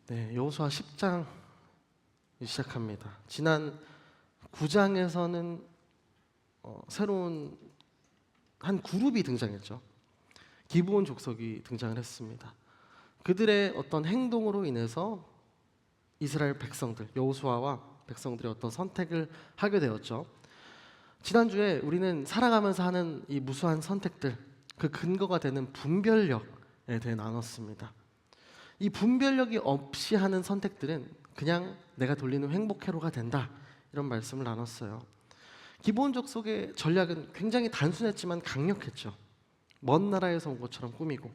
네, 여호수아 10장 시작합니다. 지난 9장에서는 새로운 한 그룹이 등장했죠. 기브온 족속이 등장을 했습니다. 그들의 어떤 행동으로 인해서 이스라엘 백성들, 여호수아와 백성들의 어떤 선택을 하게 되었죠. 지난주에 우리는 살아가면서 하는 이 무수한 선택들, 그 근거가 되는 분별력에 대해 나눴습니다. 이 분별력이 없이 하는 선택들은 그냥 내가 돌리는 행복회로가 된다, 이런 말씀을 나눴어요. 기브온 족속의 전략은 굉장히 단순했지만 강력했죠. 먼 나라에서 온 것처럼 꾸미고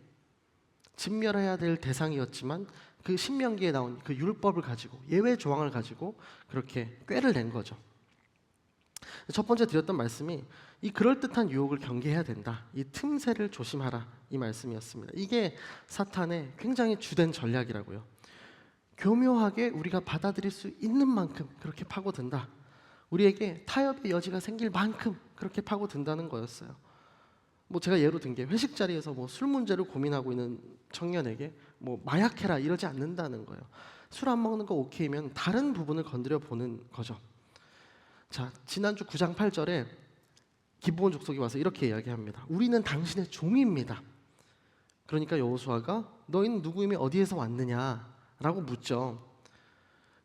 진멸해야 될 대상이었지만 그 신명기에 나온 그 율법을 가지고, 예외 조항을 가지고 그렇게 꾀를 낸 거죠. 첫 번째 드렸던 말씀이 이 그럴듯한 유혹을 경계해야 된다, 이 틈새를 조심하라, 이 말씀이었습니다. 이게 사탄의 굉장히 주된 전략이라고요. 교묘하게 우리가 받아들일 수 있는 만큼 그렇게 파고든다, 우리에게 타협의 여지가 생길 만큼 그렇게 파고든다는 거였어요. 제가 예로 든 게, 회식 자리에서 술 문제를 고민하고 있는 청년에게 마약해라 이러지 않는다는 거예요. 술 안 먹는 거 오케이면 다른 부분을 건드려 보는 거죠. 자, 지난주 9장 8절에 기브온 족속이 와서 이렇게 이야기합니다. 우리는 당신의 종입니다. 그러니까 여호수아가 너희는 누구이며 어디에서 왔느냐라고 묻죠.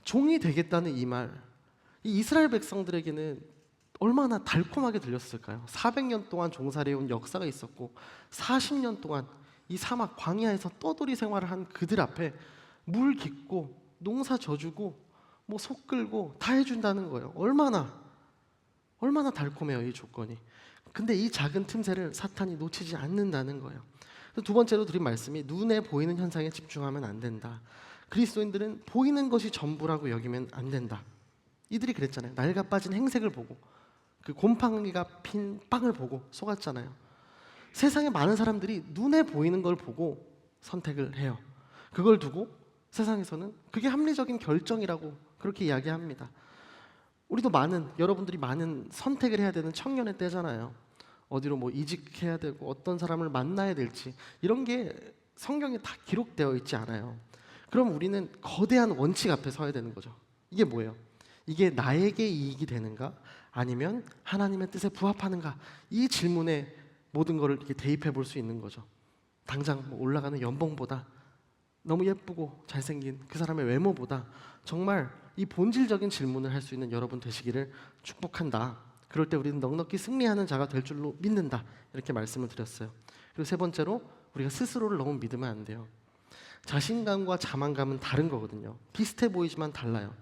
종이 되겠다는 이 말, 이 이스라엘 백성들에게는 얼마나 달콤하게 들렸을까요? 400년 동안 종살이해온 역사가 있었고 40년 동안 이 사막 광야에서 떠돌이 생활을 한 그들 앞에 물 깃고 농사 져주고 속 끌고 다 해준다는 거예요. 얼마나 달콤해요, 이 조건이. 근데 이 작은 틈새를 사탄이 놓치지 않는다는 거예요. 두 번째로 드린 말씀이 눈에 보이는 현상에 집중하면 안 된다. 그리스도인들은 보이는 것이 전부라고 여기면 안 된다. 이들이 그랬잖아요. 낡아 빠진 행색을 보고, 그 곰팡이가 핀 빵을 보고 속았잖아요. 세상에 많은 사람들이 눈에 보이는 걸 보고 선택을 해요. 그걸 두고 세상에서는 그게 합리적인 결정이라고 그렇게 이야기합니다. 우리도 여러분들이 많은 선택을 해야 되는 청년의 때잖아요. 어디로 이직해야 되고 어떤 사람을 만나야 될지, 이런 게 성경에 다 기록되어 있지 않아요. 그럼 우리는 거대한 원칙 앞에 서야 되는 거죠. 이게 뭐예요? 이게 나에게 이익이 되는가? 아니면 하나님의 뜻에 부합하는가? 이 질문에 모든 것을 이렇게 대입해 볼 수 있는 거죠. 당장 올라가는 연봉보다, 너무 예쁘고 잘생긴 그 사람의 외모보다 정말 이 본질적인 질문을 할 수 있는 여러분 되시기를 축복한다. 그럴 때 우리는 넉넉히 승리하는 자가 될 줄로 믿는다, 이렇게 말씀을 드렸어요. 그리고 세 번째로, 우리가 스스로를 너무 믿으면 안 돼요. 자신감과 자만감은 다른 거거든요. 비슷해 보이지만 달라요.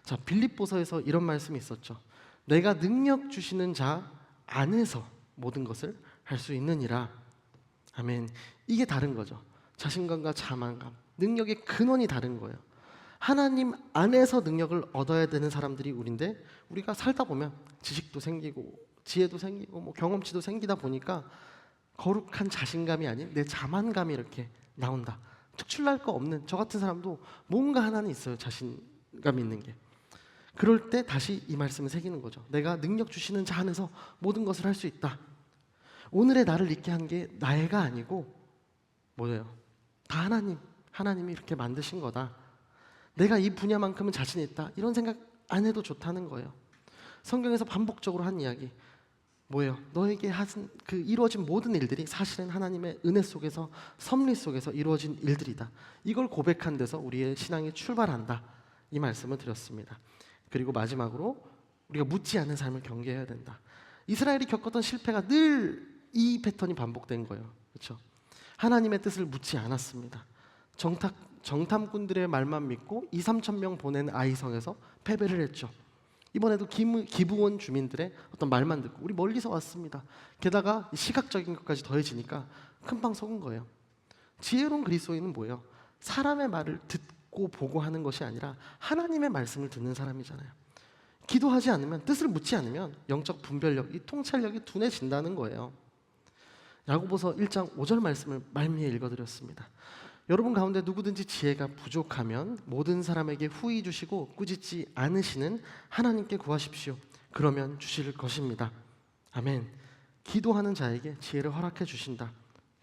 자, 빌립보서에서 이런 말씀이 있었죠. 내가 능력 주시는 자 안에서 모든 것을 할 수 있느니라. 아멘. 이게 다른 거죠. 자신감과 자만감, 능력의 근원이 다른 거예요. 하나님 안에서 능력을 얻어야 되는 사람들이 우리인데, 우리가 살다 보면 지식도 생기고 지혜도 생기고 경험치도 생기다 보니까 거룩한 자신감이 아닌 내 자만감이 이렇게 나온다. 특출날 거 없는 저 같은 사람도 뭔가 하나는 있어요, 자신감 있는 게. 그럴 때 다시 이 말씀을 새기는 거죠. 내가 능력 주시는 자 안에서 모든 것을 할 수 있다. 오늘의 나를 있게 한 게 나애가 아니고 뭐예요? 다 하나님이 이렇게 만드신 거다. 내가 이 분야만큼은 자신 있다, 이런 생각 안 해도 좋다는 거예요. 성경에서 반복적으로 한 이야기 뭐예요? 너에게 이루어진 모든 일들이 사실은 하나님의 은혜 속에서, 섭리 속에서 이루어진 일들이다. 이걸 고백한 데서 우리의 신앙이 출발한다, 이 말씀을 드렸습니다. 그리고 마지막으로, 우리가 묻지 않는 삶을 경계해야 된다. 이스라엘이 겪었던 실패가 늘 이 패턴이 반복된 거예요. 그렇죠? 하나님의 뜻을 묻지 않았습니다. 정탐꾼들의 말만 믿고 2-3천 명 보낸 아이성에서 패배를 했죠. 이번에도 기브온 주민들의 어떤 말만 듣고, 우리 멀리서 왔습니다. 게다가 시각적인 것까지 더해지니까 금방 속은 거예요. 지혜로운 그리스도인은 뭐예요? 사람의 말을 듣고 보고 하는 것이 아니라 하나님의 말씀을 듣는 사람이잖아요. 기도하지 않으면, 뜻을 묻지 않으면 영적 분별력, 이 통찰력이 둔해진다는 거예요. 야고보서 1장 5절 말씀을 말미에 읽어드렸습니다. 여러분 가운데 누구든지 지혜가 부족하면 모든 사람에게 후히 주시고 꾸짖지 않으시는 하나님께 구하십시오. 그러면 주실 것입니다. 아멘. 기도하는 자에게 지혜를 허락해 주신다.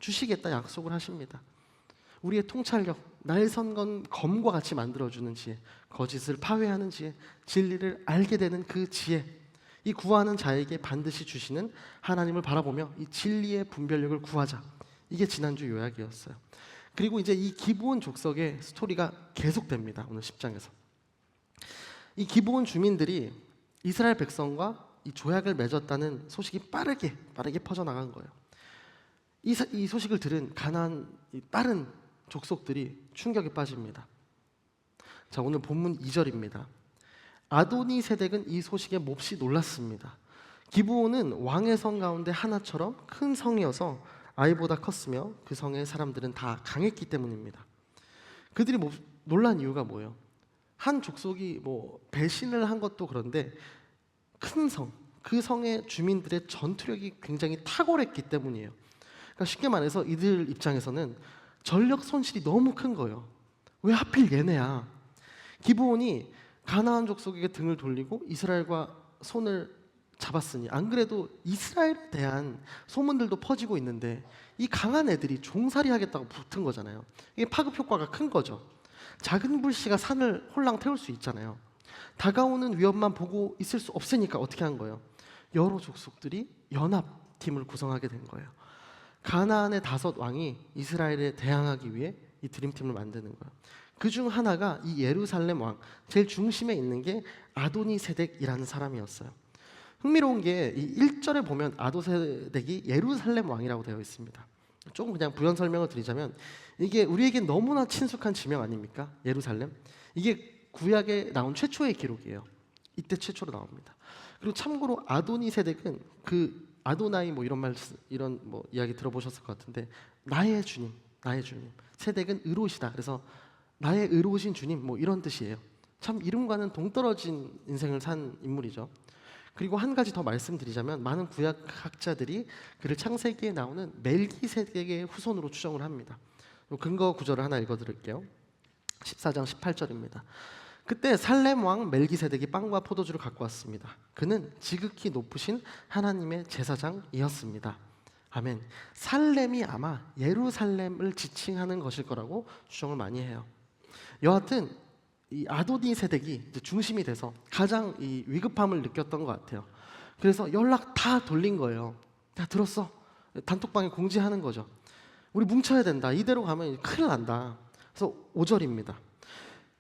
주시겠다 약속을 하십니다. 우리의 통찰력, 날 선 건 검과 같이 만들어주는 지혜, 거짓을 파괴하는 지혜, 진리를 알게 되는 그 지혜, 이 구하는 자에게 반드시 주시는 하나님을 바라보며 이 진리의 분별력을 구하자. 이게 지난주 요약이었어요. 그리고 이제 이 기브온 족속의 스토리가 계속됩니다. 오늘 10장에서 이 기브온 주민들이 이스라엘 백성과 이 조약을 맺었다는 소식이 빠르게 퍼져나간 거예요. 이 소식을 들은 가나안 다른 족속들이 충격에 빠집니다. 자, 오늘 본문 2절입니다. 아도니 세덱은 이 소식에 몹시 놀랐습니다. 기브온은 왕의 성 가운데 하나처럼 큰 성이어서 아이보다 컸으며 그 성의 사람들은 다 강했기 때문입니다. 그들이 놀란 이유가 뭐예요? 한 족속이 배신을 한 것도 그런데 큰 성, 그 성의 주민들의 전투력이 굉장히 탁월했기 때문이에요. 그러니까 쉽게 말해서 이들 입장에서는 전력 손실이 너무 큰 거예요. 왜 하필 얘네야? 기브온이 가나안 족속에게 등을 돌리고 이스라엘과 손을 잡았으니, 안 그래도 이스라엘에 대한 소문들도 퍼지고 있는데 이 강한 애들이 종살이 하겠다고 붙은 거잖아요. 이게 파급 효과가 큰 거죠. 작은 불씨가 산을 홀랑 태울 수 있잖아요. 다가오는 위협만 보고 있을 수 없으니까 어떻게 한 거예요? 여러 족속들이 연합팀을 구성하게 된 거예요. 가나안의 5 왕이 이스라엘에 대항하기 위해 이 드림팀을 만드는 거예요. 그 중 하나가 이 예루살렘 왕, 제일 중심에 있는 게 아도니 세덱이라는 사람이었어요. 흥미로운 게 이 1절에 보면 아도세덱이 예루살렘 왕이라고 되어 있습니다. 조금 그냥 부연 설명을 드리자면 이게 우리에게 너무나 친숙한 지명 아닙니까? 예루살렘. 이게 구약에 나온 최초의 기록이에요. 이때 최초로 나옵니다. 그리고 참고로 아도니 세덱은 그 아도나이 이런 이야기 들어보셨을 것 같은데 나의 주님. 세덱은 의로우시다. 그래서 나의 의로우신 주님 이런 뜻이에요. 참 이름과는 동떨어진 인생을 산 인물이죠. 그리고 한 가지 더 말씀드리자면 많은 구약학자들이 그를 창세기에 나오는 멜기세덱의 후손으로 추정을 합니다. 근거 구절을 하나 읽어드릴게요. 14장 18절입니다. 그때 살렘 왕 멜기세덱이 빵과 포도주를 갖고 왔습니다. 그는 지극히 높으신 하나님의 제사장이었습니다. 아멘. 살렘이 아마 예루살렘을 지칭하는 것일 거라고 추정을 많이 해요. 여하튼 이 아도니 세덱이 중심이 돼서 가장 이 위급함을 느꼈던 것 같아요. 그래서 연락 다 돌린 거예요. 야, 들었어? 단톡방에 공지하는 거죠. 우리 뭉쳐야 된다. 이대로 가면 큰일 난다. 그래서 5절입니다.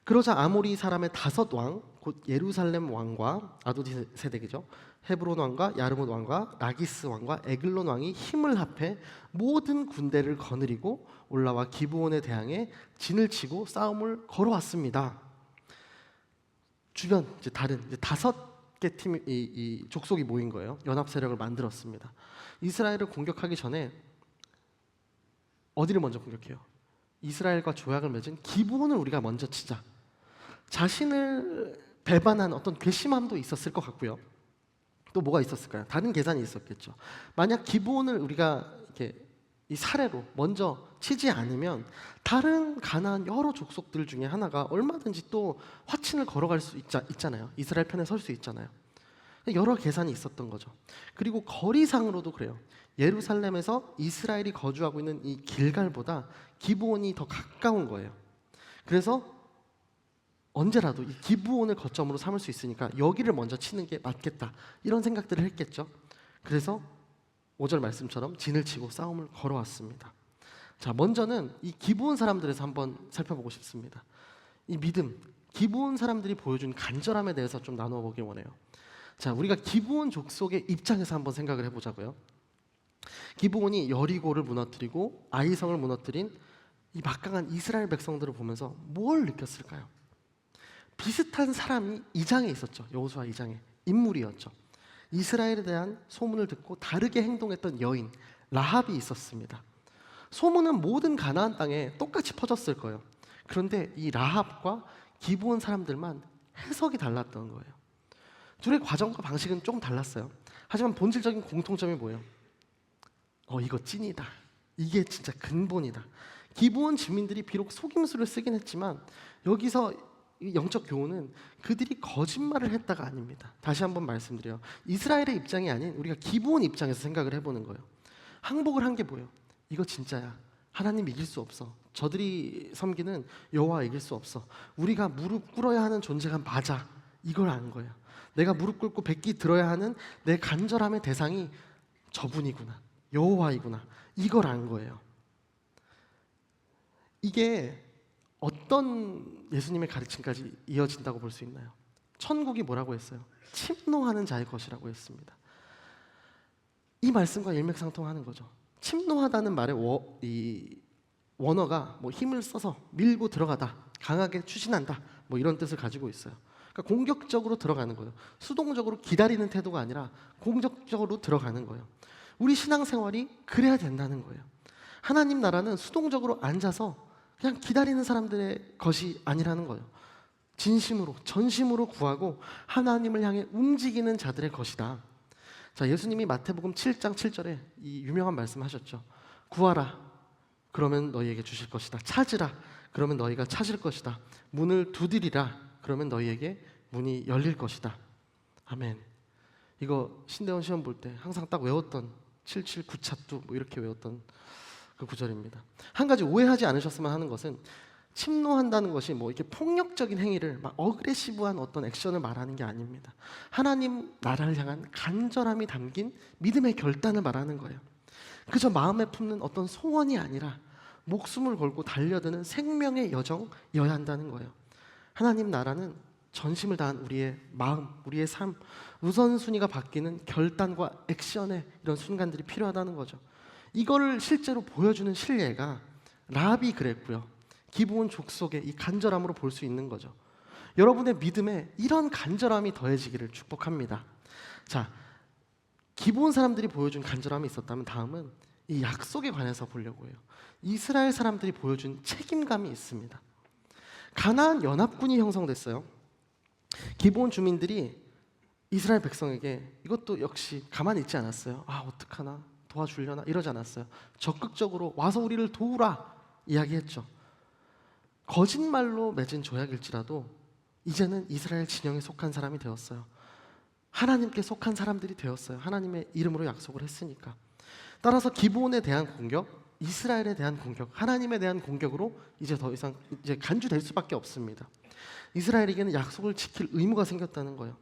그러자 아모리 사람의 5 왕, 곧 예루살렘 왕과 아도니 세덱이죠. 헤브론 왕과 야르뭇 왕과 라기스 왕과 에글론 왕이 힘을 합해 모든 군대를 거느리고 올라와 기브온에 대항해 진을 치고 싸움을 걸어왔습니다. 주변 다른 5개 팀, 이 족속이 모인 거예요. 연합 세력을 만들었습니다. 이스라엘을 공격하기 전에 어디를 먼저 공격해요? 이스라엘과 조약을 맺은 기브온을 우리가 먼저 치자. 자신을 배반한 어떤 괘씸함도 있었을 것 같고요. 또 뭐가 있었을까요? 다른 계산이 있었겠죠. 만약 기브온을 우리가 이렇게 이 사례로 먼저 치지 않으면 다른 가나안 여러 족속들 중에 하나가 얼마든지 또 화친을 걸어갈 수 있잖아요. 이스라엘 편에 설 수 있잖아요. 여러 계산이 있었던 거죠. 그리고 거리상으로도 그래요. 예루살렘에서 이스라엘이 거주하고 있는 이 길갈보다 기브온이 더 가까운 거예요. 그래서 언제라도 이 기브온을 거점으로 삼을 수 있으니까 여기를 먼저 치는 게 맞겠다. 이런 생각들을 했겠죠. 그래서 5절 말씀처럼 진을 치고 싸움을 걸어왔습니다. 자, 먼저는 이 기브온 사람들에서 한번 살펴보고 싶습니다. 이 믿음, 기브온 사람들이 보여준 간절함에 대해서 좀 나누어 보길 원해요. 자, 우리가 기브온 족속의 입장에서 한번 생각을 해보자고요. 기브온이 여리고를 무너뜨리고 아이성을 무너뜨린 이 막강한 이스라엘 백성들을 보면서 뭘 느꼈을까요? 비슷한 사람이 2장에 있었죠. 여호수아 2장에 인물이었죠. 이스라엘에 대한 소문을 듣고 다르게 행동했던 여인 라합이 있었습니다. 소문은 모든 가나안 땅에 똑같이 퍼졌을 거예요. 그런데 이 라합과 기브온 사람들만 해석이 달랐던 거예요. 둘의 과정과 방식은 조금 달랐어요. 하지만 본질적인 공통점이 뭐예요? 이거 찐이다. 이게 진짜 근본이다. 기브온 주민들이 비록 속임수를 쓰긴 했지만 여기서 영적 교훈은 그들이 거짓말을 했다가 아닙니다. 다시 한번 말씀드려요. 이스라엘의 입장이 아닌 우리가 기브온 입장에서 생각을 해보는 거예요. 항복을 한 게 뭐예요? 이거 진짜야. 하나님 이길 수 없어. 저들이 섬기는 여호와 이길 수 없어. 우리가 무릎 꿇어야 하는 존재가 맞아. 이걸 아는 거예요. 내가 무릎 꿇고 뱉기 들어야 하는 내 간절함의 대상이 저분이구나. 여호와이구나. 이걸 안 거예요. 이게 어떤 예수님의 가르침까지 이어진다고 볼 수 있나요? 천국이 뭐라고 했어요? 침노하는 자의 것이라고 했습니다. 이 말씀과 일맥상통하는 거죠. 침노하다는 말의 원어가 뭐 힘을 써서 밀고 들어가다, 강하게 추진한다, 뭐 이런 뜻을 가지고 있어요. 그러니까 공격적으로 들어가는 거예요. 수동적으로 기다리는 태도가 아니라 공격적으로 들어가는 거예요. 우리 신앙생활이 그래야 된다는 거예요. 하나님 나라는 수동적으로 앉아서 그냥 기다리는 사람들의 것이 아니라는 거예요. 진심으로, 전심으로 구하고 하나님을 향해 움직이는 자들의 것이다. 자, 예수님이 마태복음 7장 7절에 이 유명한 말씀하셨죠. 구하라, 그러면 너희에게 주실 것이다. 찾으라, 그러면 너희가 찾을 것이다. 문을 두드리라, 그러면 너희에게 문이 열릴 것이다. 아멘. 이거 신대원 시험 볼 때 항상 딱 외웠던 779차뚜 뭐 이렇게 외웠던 그 구절입니다. 한 가지 오해하지 않으셨으면 하는 것은 침노한다는 것이 뭐 이렇게 폭력적인 행위를 막 어그레시브한 어떤 액션을 말하는 게 아닙니다. 하나님 나라를 향한 간절함이 담긴 믿음의 결단을 말하는 거예요. 그저 마음에 품는 어떤 소원이 아니라 목숨을 걸고 달려드는 생명의 여정이어야 한다는 거예요. 하나님 나라는 전심을 다한 우리의 마음, 우리의 삶, 우선순위가 바뀌는 결단과 액션의 이런 순간들이 필요하다는 거죠. 이거를 실제로 보여주는 실례가 라합이 그랬고요. 기브온 족속의 이 간절함으로 볼 수 있는 거죠. 여러분의 믿음에 이런 간절함이 더해지기를 축복합니다. 자, 기브온 사람들이 보여준 간절함이 있었다면 다음은 이 약속에 관해서 보려고 해요. 이스라엘 사람들이 보여준 책임감이 있습니다. 가나안 연합군이 형성됐어요. 기브온 주민들이 이스라엘 백성에게 이것도 역시 가만히 있지 않았어요. 아, 어떡하나, 도와주려나 이러지 않았어요. 적극적으로 와서 우리를 도우라 이야기했죠. 거짓말로 맺은 조약일지라도 이제는 이스라엘 진영에 속한 사람이 되었어요. 하나님께 속한 사람들이 되었어요. 하나님의 이름으로 약속을 했으니까. 따라서 기브온에 대한 공격, 이스라엘에 대한 공격, 하나님에 대한 공격으로 이제 더 이상 간주될 수밖에 없습니다. 이스라엘에게는 약속을 지킬 의무가 생겼다는 거예요.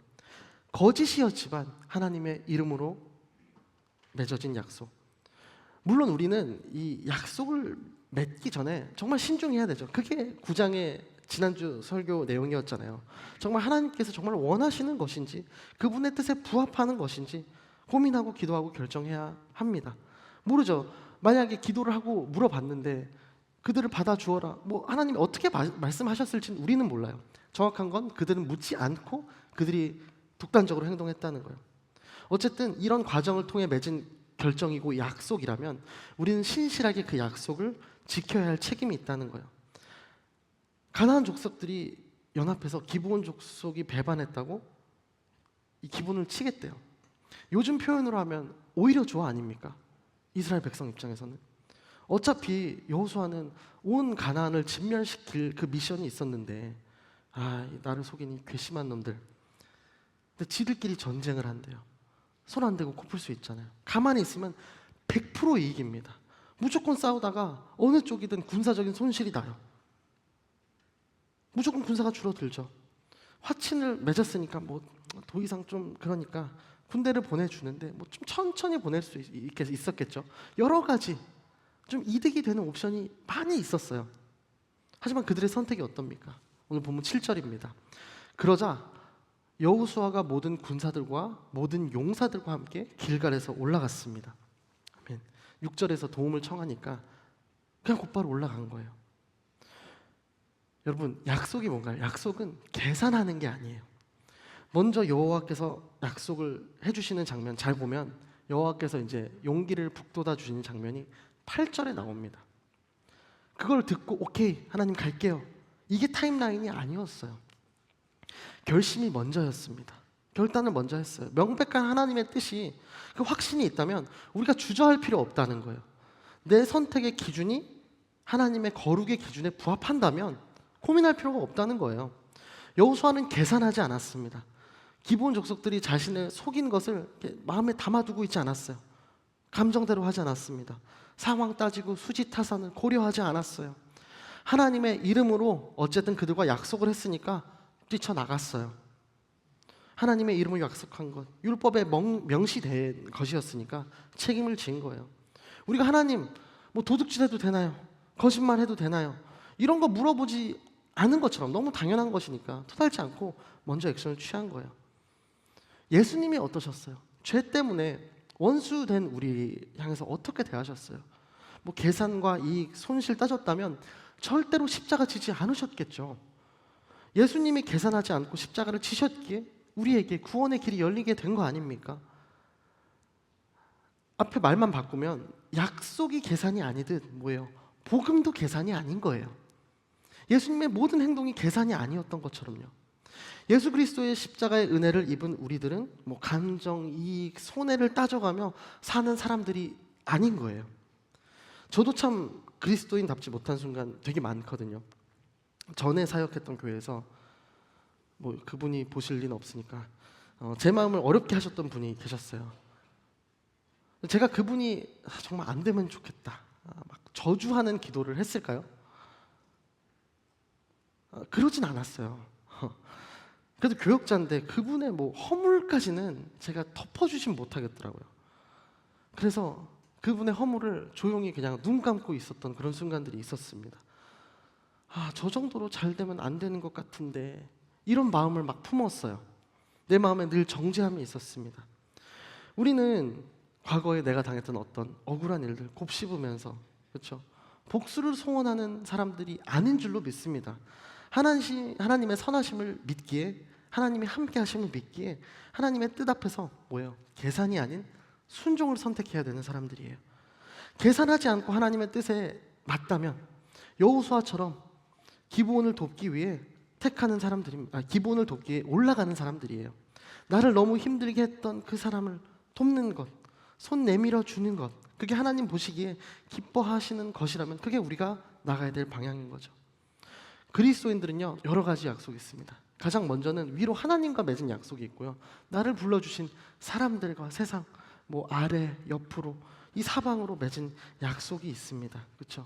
거짓이었지만 하나님의 이름으로 맺어진 약속. 물론 우리는 이 약속을 맺기 전에 정말 신중해야 되죠. 그게 9장의 지난주 설교 내용이었잖아요. 정말 하나님께서 정말 원하시는 것인지, 그분의 뜻에 부합하는 것인지 고민하고 기도하고 결정해야 합니다. 모르죠. 만약에 기도를 하고 물어봤는데 그들을 받아주어라, 뭐 하나님이 어떻게 말씀하셨을지는 우리는 몰라요. 정확한 건 그들은 묻지 않고 그들이 독단적으로 행동했다는 거예요. 어쨌든 이런 과정을 통해 맺은 결정이고 약속이라면 우리는 신실하게 그 약속을 지켜야 할 책임이 있다는 거예요. 가나안 족속들이 연합해서 기브온 족속이 배반했다고 이 기분을 치겠대요. 요즘 표현으로 하면 오히려 좋아 아닙니까? 이스라엘 백성 입장에서는. 어차피 여호수아는 온 가나안을 진멸시킬 그 미션이 있었는데, 아, 나를 속인 이 괘씸한 놈들. 근데 지들끼리 전쟁을 한대요. 손 안 대고 코 풀 수 있잖아요. 가만히 있으면 100% 이익입니다. 무조건 싸우다가 어느 쪽이든 군사적인 손실이 나요. 무조건 군사가 줄어들죠. 화친을 맺었으니까 뭐 더 이상 좀 그러니까 군대를 보내주는데 뭐 좀 천천히 보낼 수 있었겠죠. 여러 가지 좀 이득이 되는 옵션이 많이 있었어요. 하지만 그들의 선택이 어떻습니까? 오늘 본문 7절입니다. 그러자 여호수아가 모든 군사들과 모든 용사들과 함께 길갈에서 올라갔습니다. 아멘. 6절에서 도움을 청하니까 그냥 곧바로 올라간 거예요. 여러분, 약속이 뭔가요? 약속은 계산하는 게 아니에요. 먼저 여호와께서 약속을 해주시는 장면 잘 보면 여호와께서 이제 용기를 북돋아 주시는 장면이 8절에 나옵니다. 그걸 듣고 오케이 하나님 갈게요, 이게 타임라인이 아니었어요. 결심이 먼저였습니다. 결단을 먼저 했어요. 명백한 하나님의 뜻이, 그 확신이 있다면 우리가 주저할 필요 없다는 거예요. 내 선택의 기준이 하나님의 거룩의 기준에 부합한다면 고민할 필요가 없다는 거예요. 여호수아는 계산하지 않았습니다. 기브온 족속들이 자신을 속인 것을 마음에 담아두고 있지 않았어요. 감정대로 하지 않았습니다. 상황 따지고 수지타산을 고려하지 않았어요. 하나님의 이름으로 어쨌든 그들과 약속을 했으니까 뛰쳐나갔어요. 하나님의 이름을 약속한 것, 율법에 명시된 것이었으니까 책임을 진 거예요. 우리가 하나님 뭐 도둑질 해도 되나요? 거짓말 해도 되나요? 이런 거 물어보지 않은 것처럼 너무 당연한 것이니까 토달지 않고 먼저 액션을 취한 거예요. 예수님이 어떠셨어요? 죄 때문에 원수된 우리 향해서 어떻게 대하셨어요? 뭐 계산과 이익, 손실 따졌다면 절대로 십자가 지지 않으셨겠죠. 예수님이 계산하지 않고 십자가를 지셨기에 우리에게 구원의 길이 열리게 된 거 아닙니까? 앞에 말만 바꾸면 약속이 계산이 아니듯 뭐예요? 복음도 계산이 아닌 거예요. 예수님의 모든 행동이 계산이 아니었던 것처럼요. 예수 그리스도의 십자가의 은혜를 입은 우리들은 뭐 감정, 이익, 손해를 따져가며 사는 사람들이 아닌 거예요. 저도 참 그리스도인답지 못한 순간 되게 많거든요. 전에 사역했던 교회에서 뭐 그분이 보실 리는 없으니까 제 마음을 어렵게 하셨던 분이 계셨어요. 제가 그분이 정말 안 되면 좋겠다 막 저주하는 기도를 했을까요? 그러진 않았어요. 그래도 교역자인데 그분의 뭐 허물까지는 제가 덮어주진 못하겠더라고요. 그래서 그분의 허물을 조용히 그냥 눈 감고 있었던 그런 순간들이 있었습니다. 저 정도로 잘 되면 안 되는 것 같은데 이런 마음을 막 품었어요. 내 마음에 늘 정죄함이 있었습니다. 우리는 과거에 내가 당했던 어떤 억울한 일들 곱씹으면서 그렇죠? 복수를 소원하는 사람들이 아닌 줄로 믿습니다. 하나님의 선하심을 믿기에, 하나님의 함께 하심을 믿기에 하나님의 뜻 앞에서 뭐예요? 계산이 아닌 순종을 선택해야 되는 사람들이에요. 계산하지 않고 하나님의 뜻에 맞다면 여호수아처럼 기브온을 돕기 위해 기브온을 돕기 위해 올라가는 사람들이에요. 나를 너무 힘들게 했던 그 사람을 돕는 것, 손 내밀어 주는 것, 그게 하나님 보시기에 기뻐하시는 것이라면 그게 우리가 나가야 될 방향인 거죠. 그리스도인들은요 여러 가지 약속이 있습니다. 가장 먼저는 위로 하나님과 맺은 약속이 있고요, 나를 불러주신 사람들과 세상 뭐 아래, 옆으로, 이 사방으로 맺은 약속이 있습니다. 그렇죠?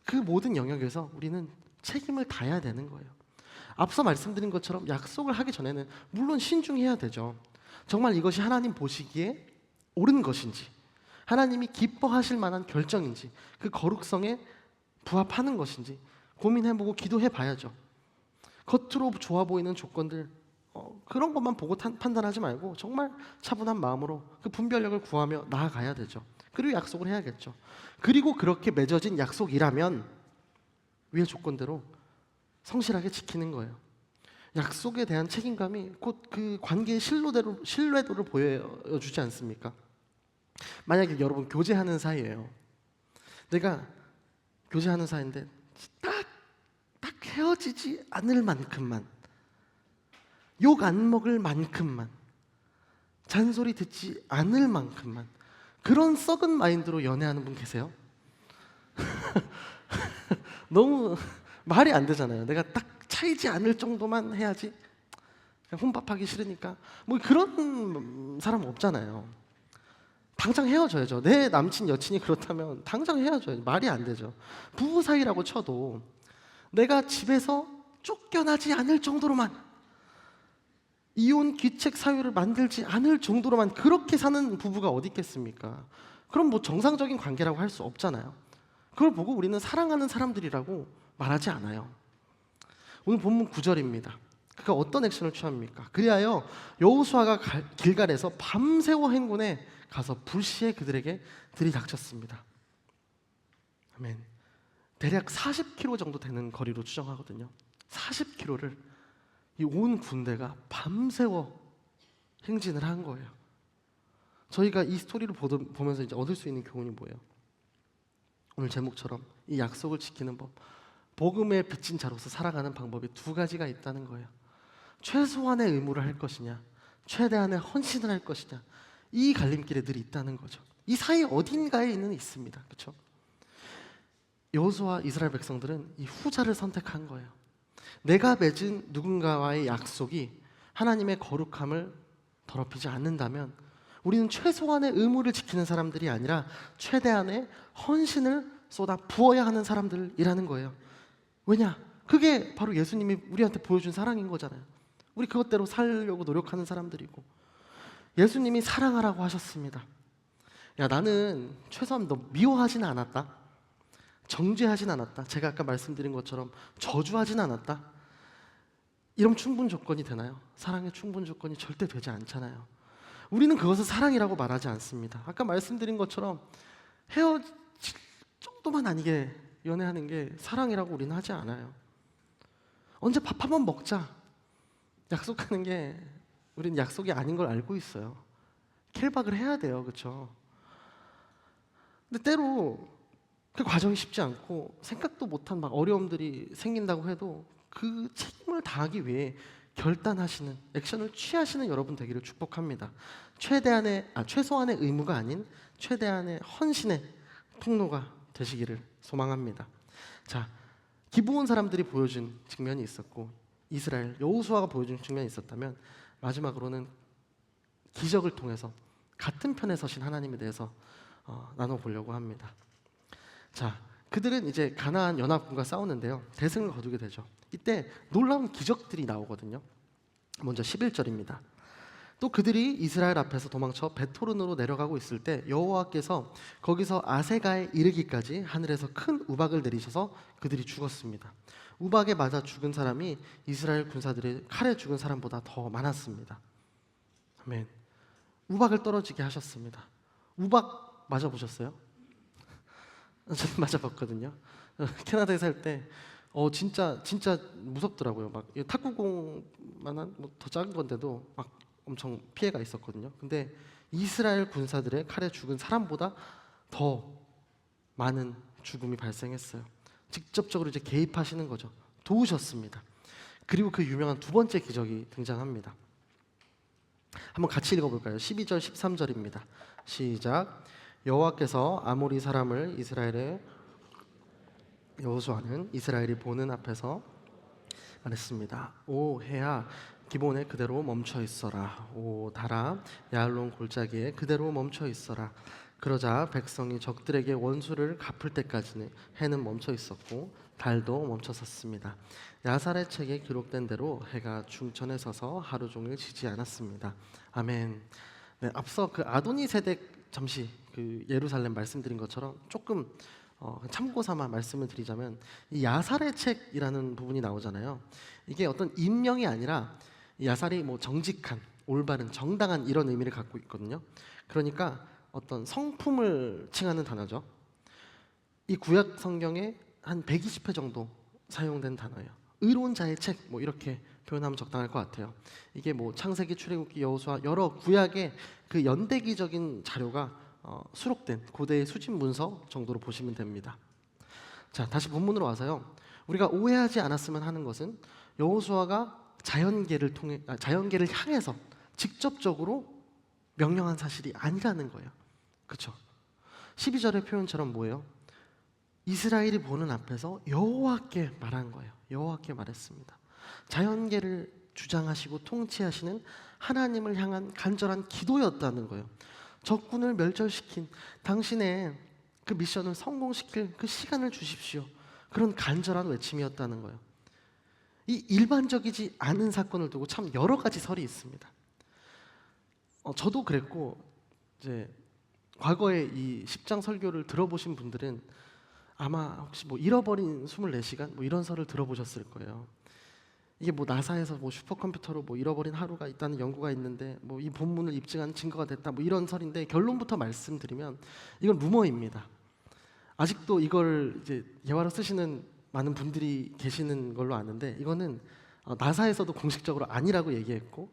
그 모든 영역에서 우리는 책임을 다해야 되는 거예요. 앞서 말씀드린 것처럼 약속을 하기 전에는 물론 신중해야 되죠. 정말 이것이 하나님 보시기에 옳은 것인지, 하나님이 기뻐하실 만한 결정인지, 그 거룩성에 부합하는 것인지 고민해보고 기도해봐야죠. 겉으로 좋아 보이는 조건들 그런 것만 보고 판단하지 말고 정말 차분한 마음으로 그 분별력을 구하며 나아가야 되죠. 그리고 약속을 해야겠죠. 그리고 그렇게 맺어진 약속이라면 위의 조건대로 성실하게 지키는 거예요. 약속에 대한 책임감이 곧 그 관계의 신뢰도를 보여주지 않습니까? 만약에 여러분 교제하는 사이예요. 내가 교제하는 사이인데 딱 헤어지지 않을 만큼만, 욕 안 먹을 만큼만, 잔소리 듣지 않을 만큼만, 그런 썩은 마인드로 연애하는 분 계세요? 너무 말이 안 되잖아요. 내가 딱 차이지 않을 정도만 해야지, 그냥 혼밥하기 싫으니까. 뭐 그런 사람 없잖아요. 당장 헤어져야죠. 내 남친 여친이 그렇다면 당장 헤어져야죠. 말이 안 되죠. 부부 사이라고 쳐도 내가 집에서 쫓겨나지 않을 정도로만, 이혼 귀책 사유를 만들지 않을 정도로만 그렇게 사는 부부가 어디 있겠습니까? 그럼 뭐 정상적인 관계라고 할 수 없잖아요. 그걸 보고 우리는 사랑하는 사람들이라고 말하지 않아요. 오늘 본문 9절입니다. 그가 어떤 액션을 취합니까? 그리하여 여호수아가 길갈에서 밤새워 행군에 가서 불시에 그들에게 들이닥쳤습니다. 아멘. 대략 40km 정도 되는 거리로 추정하거든요. 40km를 이 온 군대가 밤새워 행진을 한 거예요. 저희가 이 스토리를 보면서 이제 얻을 수 있는 교훈이 뭐예요? 오늘 제목처럼 이 약속을 지키는 법, 복음의 빚진 자로서 살아가는 방법이 두 가지가 있다는 거예요. 최소한의 의무를 할 것이냐, 최대한의 헌신을 할 것이냐, 이 갈림길에 늘 있다는 거죠. 이 사이 어딘가에 있습니다. 그렇죠? 여호수아와 이스라엘 백성들은 이 후자를 선택한 거예요. 내가 맺은 누군가와의 약속이 하나님의 거룩함을 더럽히지 않는다면 우리는 최소한의 의무를 지키는 사람들이 아니라 최대한의 헌신을 쏟아 부어야 하는 사람들이라는 거예요. 왜냐? 그게 바로 예수님이 우리한테 보여준 사랑인 거잖아요. 우리 그것대로 살려고 노력하는 사람들이고, 예수님이 사랑하라고 하셨습니다. 야, 나는 최소한 너 미워하진 않았다, 정죄하진 않았다, 제가 아까 말씀드린 것처럼 저주하진 않았다, 이런 충분 조건이 되나요? 사랑의 충분 조건이 절대 되지 않잖아요. 우리는 그것을 사랑이라고 말하지 않습니다. 아까 말씀드린 것처럼 헤어질 정도만 아니게 연애하는 게 사랑이라고 우리는 하지 않아요. 언제 밥 한번 먹자 약속하는 게 우리는 약속이 아닌 걸 알고 있어요. 켈박을 해야 돼요, 그렇죠? 근데 때로 그 과정이 쉽지 않고 생각도 못한 막 어려움들이 생긴다고 해도 그 책임을 다하기 위해 결단하시는, 액션을 취하시는 여러분 되기를 축복합니다. 최소한의 의무가 아닌 최대한의 헌신의 통로가 되시기를 소망합니다. 자, 기브온 사람들이 보여준 측면이 있었고 이스라엘 여호수아가 보여준 측면이 있었다면, 마지막으로는 기적을 통해서 같은 편에 서신 하나님에 대해서 나눠보려고 합니다. 자, 그들은 이제 가나안 연합군과 싸우는데요, 대승을 거두게 되죠. 이때 놀라운 기적들이 나오거든요. 먼저 11절입니다. 또 그들이 이스라엘 앞에서 도망쳐 베토른으로 내려가고 있을 때 여호와께서 거기서 아세가에 이르기까지 하늘에서 큰 우박을 내리셔서 그들이 죽었습니다. 우박에 맞아 죽은 사람이 이스라엘 군사들의 칼에 죽은 사람보다 더 많았습니다. 아멘. 우박을 떨어지게 하셨습니다. 우박 맞아보셨어요? 저는 맞아봤거든요. 캐나다에 살 때 진짜 무섭더라고요. 막 탁구공만한 더 작은 건데도 막 엄청 피해가 있었거든요. 근데 이스라엘 군사들의 칼에 죽은 사람보다 더 많은 죽음이 발생했어요. 직접적으로 이제 개입하시는 거죠. 도우셨습니다. 그리고 그 유명한 두 번째 기적이 등장합니다. 한번 같이 읽어볼까요? 12절 13절입니다. 시작. 여호와께서 아모리 사람을 이스라엘에, 여호수아는 이스라엘이 보는 앞에서 말했습니다. 오 해야 기본에 그대로 멈춰 있어라. 오 달아 야알론 골짜기에 그대로 멈춰 있어라. 그러자 백성이 적들에게 원수를 갚을 때까지는 해는 멈춰 있었고 달도 멈춰 섰습니다. 야살의 책에 기록된 대로 해가 중천에 서서 하루 종일 지지 않았습니다. 아멘. 네, 앞서 그 아도니 세덱 잠시 그 예루살렘 말씀드린 것처럼 조금 참고 삼아 말씀을 드리자면, 이 야살의 책이라는 부분이 나오잖아요. 이게 어떤 인명이 아니라 야살이 뭐 정직한, 올바른, 정당한 이런 의미를 갖고 있거든요. 그러니까 어떤 성품을 칭하는 단어죠. 이 구약 성경에 한 120회 정도 사용된 단어예요. 의로운 자의 책, 뭐 이렇게 표현하면 적당할 것 같아요. 이게 뭐 창세기, 출애굽기, 여호수아 여러 구약의 그 연대기적인 자료가 수록된 고대의 수집 문서 정도로 보시면 됩니다. 자, 다시 본문으로 와서요. 우리가 오해하지 않았으면 하는 것은 여호수아가 자연계를 향해서 직접적으로 명령한 사실이 아니라는 거예요. 그렇죠? 12절의 표현처럼 뭐예요? 이스라엘이 보는 앞에서 여호와께 말한 거예요. 여호와께 말했습니다. 자연계를 주장하시고 통치하시는 하나님을 향한 간절한 기도였다는 거예요. 적군을 멸절시킨 당신의 그 미션을 성공시킬 그 시간을 주십시오. 그런 간절한 외침이었다는 거예요. 이 일반적이지 않은 사건을 두고 참 여러 가지 설이 있습니다. 저도 그랬고, 이제 과거에 이 10장 설교를 들어보신 분들은 아마 혹시 뭐 잃어버린 24시간 뭐 이런 설을 들어보셨을 거예요. 이게 뭐 나사에서 뭐 슈퍼컴퓨터로 뭐 잃어버린 하루가 있다는 연구가 있는데 뭐 이 본문을 입증한 증거가 됐다 뭐 이런 설인데, 결론부터 말씀드리면 이건 루머입니다. 아직도 이걸 이제 예화로 쓰시는 많은 분들이 계시는 걸로 아는데, 이거는 나사에서도 공식적으로 아니라고 얘기했고,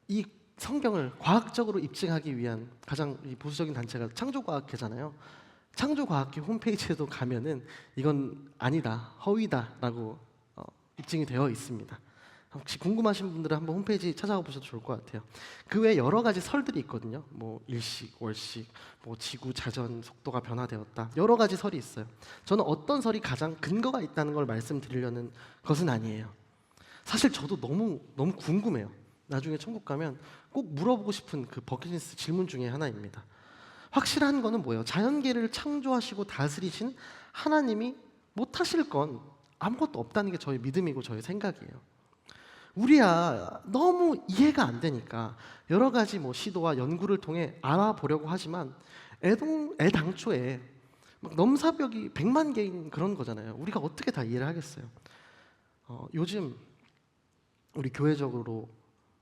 이 성경을 과학적으로 입증하기 위한 가장 보수적인 단체가 창조과학회잖아요. 창조과학회 홈페이지에도 가면은 이건 아니다, 허위다라고 입증이 되어 있습니다. 혹시 궁금하신 분들은 한번 홈페이지 찾아가 보셔도 좋을 것 같아요. 그 외에 여러 가지 설들이 있거든요. 뭐 일식, 월식, 뭐 지구 자전 속도가 변화되었다, 여러 가지 설이 있어요. 저는 어떤 설이 가장 근거가 있다는 걸 말씀드리려는 것은 아니에요. 사실 저도 너무 궁금해요. 나중에 천국 가면 꼭 물어보고 싶은 그 버킷리스트 질문 중에 하나입니다. 확실한 거는 뭐예요? 자연계를 창조하시고 다스리신 하나님이 못하실 건 아무것도 없다는 게 저의 믿음이고 저의 생각이에요. 우리야 너무 이해가 안 되니까 여러 가지 뭐 시도와 연구를 통해 알아보려고 하지만 애당초에 막 넘사벽이 100만 개인 그런 거잖아요. 우리가 어떻게 다 이해를 하겠어요. 요즘 우리 교회적으로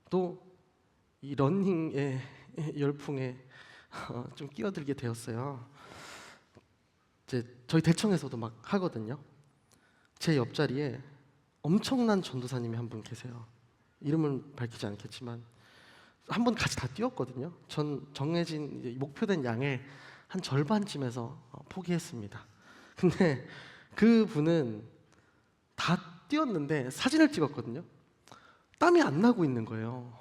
또 이 러닝의 열풍에 좀 끼어들게 되었어요. 이제 저희 대청에서도 막 하거든요. 제 옆자리에 엄청난 전도사님이 한 분 계세요. 이름은 밝히지 않겠지만 한 번 같이 다 뛰었거든요. 전 정해진 이제 목표된 양의 한 절반쯤에서 포기했습니다. 근데 그 분은 다 뛰었는데 사진을 찍었거든요. 땀이 안 나고 있는 거예요.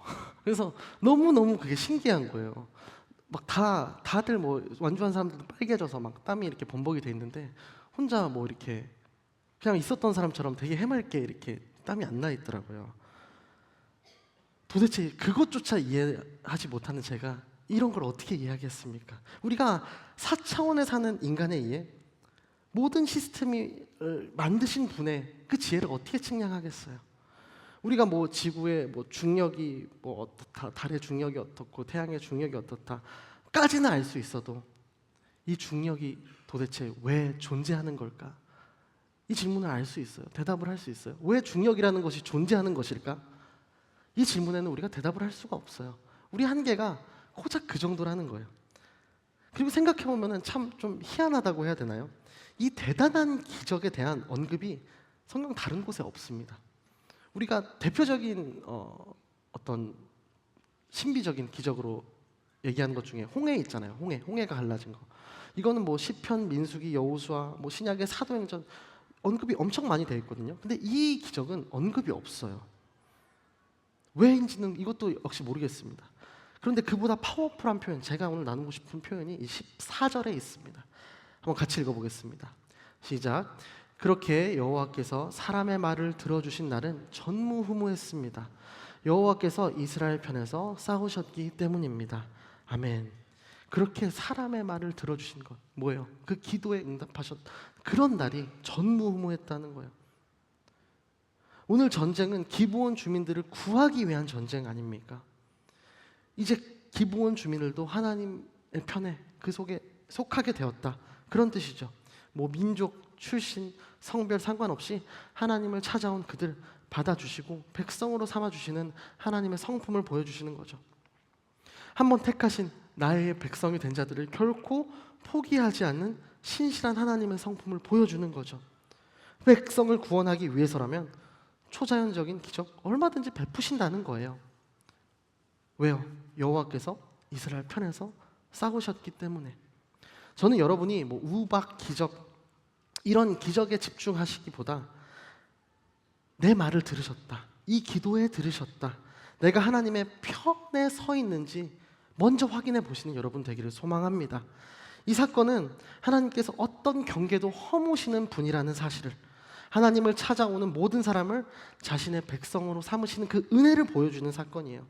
그래서 너무너무 그게 신기한 거예요. 막 다들 뭐 완주한 사람들도 빨개져서 막 땀이 이렇게 범벅이 돼 있는데 혼자 뭐 이렇게 그냥 있었던 사람처럼 되게 해맑게 이렇게 땀이 안 나 있더라고요. 도대체 그것조차 이해하지 못하는 제가 이런 걸 어떻게 이해하겠습니까? 우리가 4차원에 사는 인간에 의해 모든 시스템이 만드신 분의 그 지혜를 어떻게 측량하겠어요? 우리가 뭐 지구의 뭐 중력이 뭐 어떻다, 달의 중력이 어떻고 태양의 중력이 어떻다까지는 알 수 있어도 이 중력이 도대체 왜 존재하는 걸까? 이 질문을 알 수 있어요. 대답을 할 수 있어요. 왜 중력이라는 것이 존재하는 것일까? 이 질문에는 우리가 대답을 할 수가 없어요. 우리 한계가 고작 그 정도라는 거예요. 그리고 생각해 보면은 참 좀 희한하다고 해야 되나요? 이 대단한 기적에 대한 언급이 성경 다른 곳에 없습니다. 우리가 대표적인 어떤 신비적인 기적으로 얘기하는 것 중에 홍해 있잖아요. 홍해가 갈라진 거. 이거는 뭐 시편, 민수기, 여호수아, 뭐 신약의 사도행전 언급이 엄청 많이 되어 있거든요. 근데 이 기적은 언급이 없어요. 왜인지는 이것도 역시 모르겠습니다. 그런데 그보다 파워풀한 표현, 제가 오늘 나누고 싶은 표현이 이 14절에 있습니다. 한번 같이 읽어보겠습니다. 시작. 그렇게 여호와께서 사람의 말을 들어주신 날은 전무후무했습니다. 여호와께서 이스라엘 편에서 싸우셨기 때문입니다. 아멘. 그렇게 사람의 말을 들어주신 것 뭐예요? 그 기도에 응답하셨 그런 날이 전무후무했다는 거예요. 오늘 전쟁은 기브온 주민들을 구하기 위한 전쟁 아닙니까? 이제 기브온 주민들도 하나님의 편에 그 속에 속하게 되었다. 그런 뜻이죠. 뭐 민족, 출신, 성별 상관없이 하나님을 찾아온 그들 받아주시고 백성으로 삼아주시는 하나님의 성품을 보여주시는 거죠. 한번 택하신 나의 백성이 된 자들을 결코 포기하지 않는 신실한 하나님의 성품을 보여주는 거죠. 백성을 구원하기 위해서라면 초자연적인 기적 얼마든지 베푸신다는 거예요. 왜요? 여호와께서 이스라엘 편에서 싸우셨기 때문에. 저는 여러분이 뭐 우박 기적 이런 기적에 집중하시기보다 내 말을 들으셨다, 이 기도에 들으셨다, 내가 하나님의 편에 서 있는지 먼저 확인해 보시는 여러분 되기를 소망합니다. 이 사건은 하나님께서 어떤 경계도 허무시는 분이라는 사실을, 하나님을 찾아오는 모든 사람을 자신의 백성으로 삼으시는 그 은혜를 보여주는 사건이에요.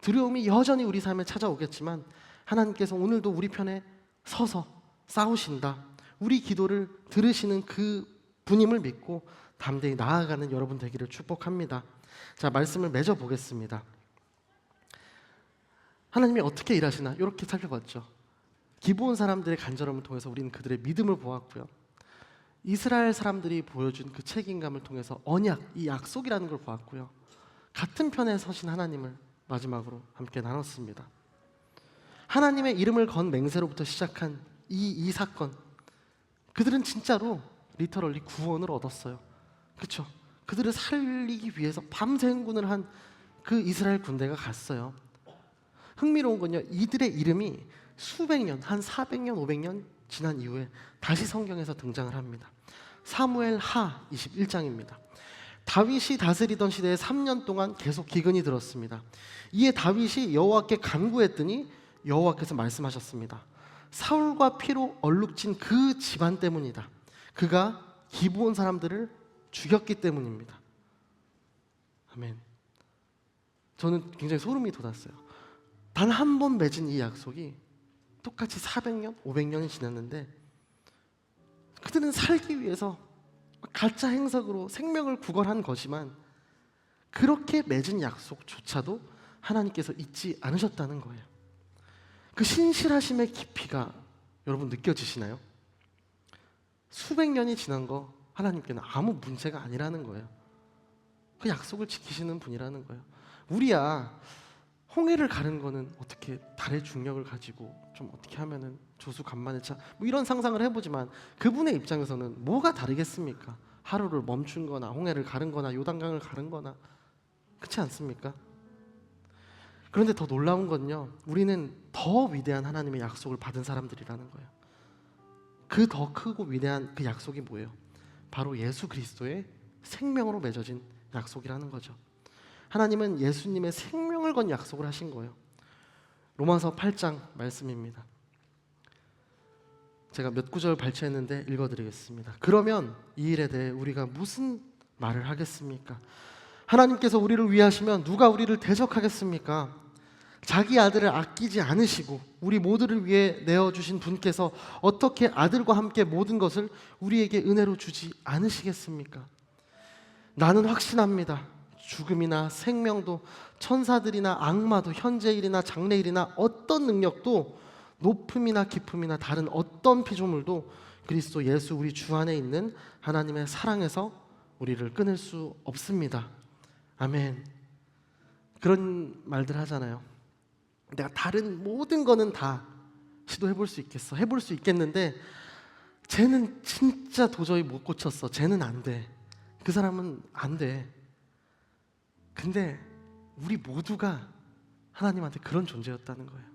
두려움이 여전히 우리 삶에 찾아오겠지만 하나님께서 오늘도 우리 편에 서서 싸우신다, 우리 기도를 들으시는 그 분임을 믿고 담대히 나아가는 여러분 되기를 축복합니다. 자, 말씀을 맺어 보겠습니다. 하나님이 어떻게 일하시나 이렇게 살펴봤죠. 기브온 사람들의 간절함을 통해서 우리는 그들의 믿음을 보았고요. 이스라엘 사람들이 보여준 그 책임감을 통해서 언약, 이 약속이라는 걸 보았고요. 같은 편에 서신 하나님을 마지막으로 함께 나눴습니다. 하나님의 이름을 건 맹세로부터 시작한 이 사건, 그들은 진짜로 리터럴리 구원을 얻었어요. 그렇죠? 그들을 살리기 위해서 밤새 행군을 한 그 이스라엘 군대가 갔어요. 흥미로운 건요, 이들의 이름이 수백 년, 한 400년, 500년 지난 이후에 다시 성경에서 등장을 합니다. 사무엘 하 21장입니다. 다윗이 다스리던 시대에 3년 동안 계속 기근이 들었습니다. 이에 다윗이 여호와께 간구했더니 여호와께서 말씀하셨습니다. 사울과 피로 얼룩진 그 집안 때문이다. 그가 기브온 사람들을 죽였기 때문입니다. 아멘. 저는 굉장히 소름이 돋았어요. 단 한 번 맺은 이 약속이 똑같이 400년, 500년이 지났는데 그들은 살기 위해서 가짜 행석으로 생명을 구걸한 것이지만 그렇게 맺은 약속조차도 하나님께서 잊지 않으셨다는 거예요. 그 신실하심의 깊이가 여러분 느껴지시나요? 수백 년이 지난 거 하나님께는 아무 문제가 아니라는 거예요. 그 약속을 지키시는 분이라는 거예요. 우리야 홍해를 가른 거는 어떻게 달의 중력을 가지고 좀 어떻게 하면은 조수간만의 뭐 이런 상상을 해보지만 그분의 입장에서는 뭐가 다르겠습니까? 하루를 멈춘 거나 홍해를 가른 거나 요단강을 가른 거나 그렇지 않습니까? 그런데 더 놀라운 건요, 우리는 더 위대한 하나님의 약속을 받은 사람들이라는 거예요. 그 더 크고 위대한 그 약속이 뭐예요? 바로 예수 그리스도의 생명으로 맺어진 약속이라는 거죠. 하나님은 예수님의 생명을 건 약속을 하신 거예요. 로마서 8장 말씀입니다. 제가 몇 구절 발췌했는데 읽어드리겠습니다. 그러면 이 일에 대해 우리가 무슨 말을 하겠습니까? 하나님께서 우리를 위하시면 누가 우리를 대적하겠습니까? 자기 아들을 아끼지 않으시고 우리 모두를 위해 내어주신 분께서 어떻게 아들과 함께 모든 것을 우리에게 은혜로 주지 않으시겠습니까? 나는 확신합니다. 죽음이나 생명도 천사들이나 악마도 현재일이나 장래일이나 어떤 능력도 높음이나 깊음이나 다른 어떤 피조물도 그리스도 예수 우리 주 안에 있는 하나님의 사랑에서 우리를 끊을 수 없습니다. 아멘. 그런 말들 하잖아요. 내가 다른 모든 거는 다 시도해볼 수 있겠어, 해볼 수 있겠는데 쟤는 진짜 도저히 못 고쳤어, 쟤는 안 돼, 그 사람은 안 돼. 근데 우리 모두가 하나님한테 그런 존재였다는 거예요.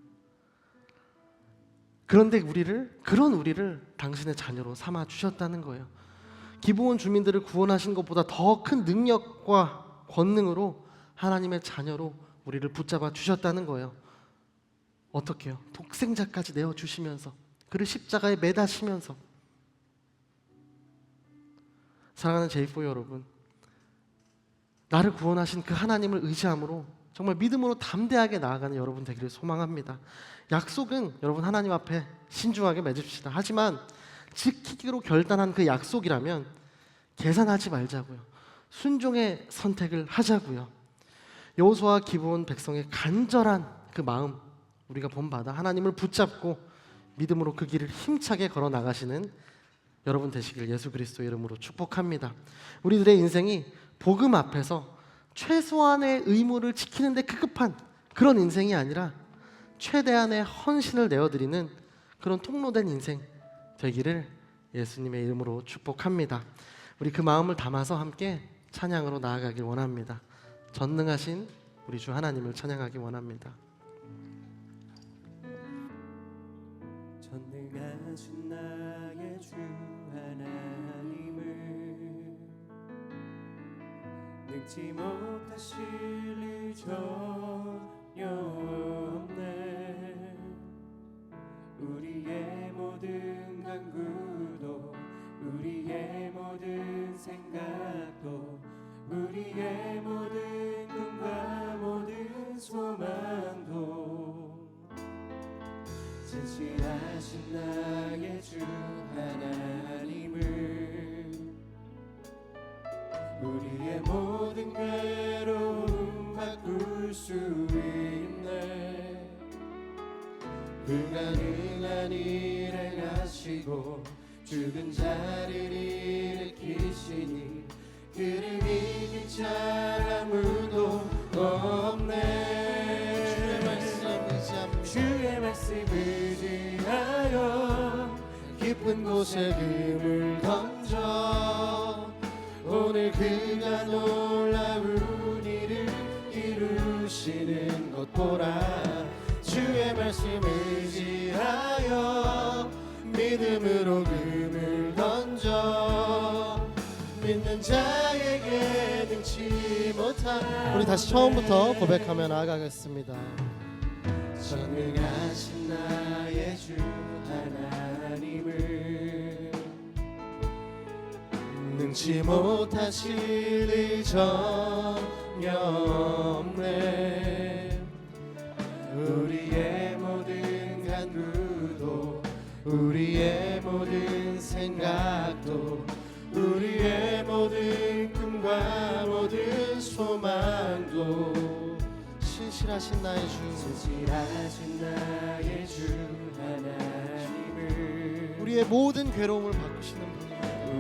그런데 그런 우리를 당신의 자녀로 삼아 주셨다는 거예요. 기브온 주민들을 구원하신 것보다 더 큰 능력과 권능으로 하나님의 자녀로 우리를 붙잡아 주셨다는 거예요. 어떻게요? 독생자까지 내어주시면서 그를 십자가에 매다시면서. 사랑하는 제이포 여러분, 나를 구원하신 그 하나님을 의지함으로 정말 믿음으로 담대하게 나아가는 여러분 되기를 소망합니다. 약속은 여러분 하나님 앞에 신중하게 맺읍시다. 하지만 지키기로 결단한 그 약속이라면 계산하지 말자고요. 순종의 선택을 하자고요. 여호수아와 기브온 백성의 간절한 그 마음 우리가 본받아 하나님을 붙잡고 믿음으로 그 길을 힘차게 걸어 나가시는 여러분 되시길 예수 그리스도의 이름으로 축복합니다. 우리들의 인생이 복음 앞에서 최소한의 의무를 지키는 데 급급한 그런 인생이 아니라 최대한의 헌신을 내어드리는 그런 통로된 인생 되기를 예수님의 이름으로 축복합니다. 우리 그 마음을 담아서 함께 찬양으로 나아가길 원합니다. 전능하신 우리 주 하나님을 찬양하기 원합니다. 전능하신 나의 주 하나님을 능치 못하실 일 전혀 없네. 우리의 모든 간구도 우리의 모든 생각도 우리의 모든 꿈과 모든 소망도 진실하신 나의 주 하나님을 우리의 모든 괴로움 바꿀 수 있네. 그 가능한 일 행하시고 죽은 자를 일으키시니 그를 이길 자 아무도 없네. 주의 말씀 의지하여 깊은 곳에 금을 던져 오늘 그가 놀라운 일을 이루시는 것 보라. 주의 말씀 의지하여 믿음으로 금을 던져 믿는 자에게 능치 못한. 우리 다시 처음부터 고백하며 나아가겠습니다. 전능하신 나의 주 하나님을 능치 못하실 일 전혀 없네. 우리의 모든 간구도 우리의 모든 생각도 우리의 모든 꿈과 모든 소망도 신실하신 나의 주, 진실하신 나의 주 하나님을 우리의 모든 괴로움을 바꾸시는 분,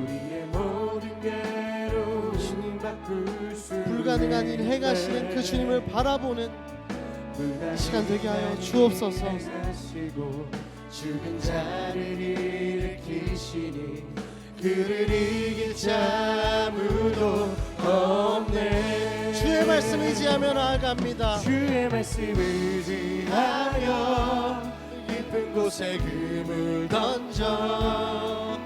우리의 모든 괴로움 바꿀 수 불가능한 일 행하시는 그 주님을 바라보는 이 시간 되게 하여 주옵소서. 죽은 자를 일으키시니 그를 이길 자 아무도 없네. 주의 말씀 의지하며 나아갑니다. 주의 말씀 의지하여 깊은 곳에 금을 던져